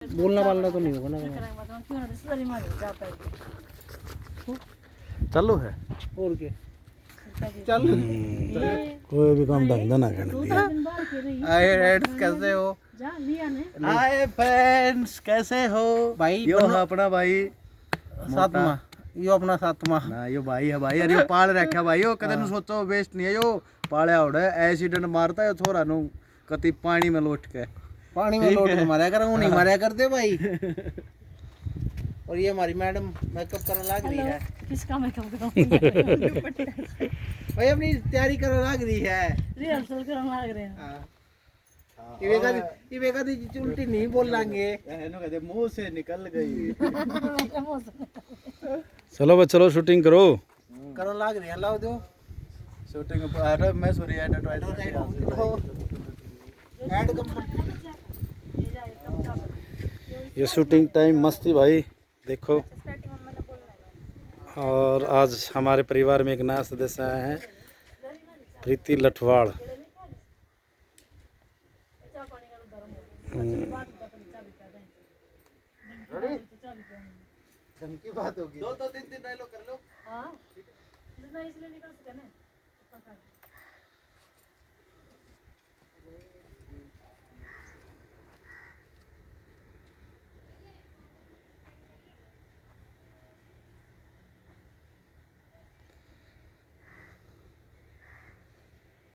बोलना बालना तो नहीं होगा ना। चालू है और क्या चल कोई भी काम ढंग ना करना। हाय कैसे हो? हाय फ्रेंड्स कैसे हो भाई यो है अपना भाई सातवा यो अपना सातवा ना यो भाई है भाई अरे यो पाल रखा भाई यो कदे नु सोचो वेस्ट नहीं है यो पालिया उड़े एक्सीडेंट मारता है थोड़ा नु कति पानी में लोट के पानी में लोट के मारा कर नहीं मारा करते भाई। और ये हमारी मैडम मेकअप करने लग रही है। किसका मेकअप कराऊं? भाई अपनी तैयारी करने लग रही है, रिहर्सल करने लग रहे हैं। हाँ ये बेका दी उल्टी नहीं बोल लांगे कहते मुंह से निकल गई। चलो बस चलो शूटिंग करो। करने लग रही है। लाओ दो शूटिंग अरे मैं सॉरी एडिट ऐड कम ये शूटिंग टाइम मस्त थी भाई देखो। और आज हमारे परिवार में एक नया सदस्य आए हैं, प्रीति लठवाड़। की बात होगी। दो तीन डायलॉग कर लो। हाँ इसलिए निकल सके ना।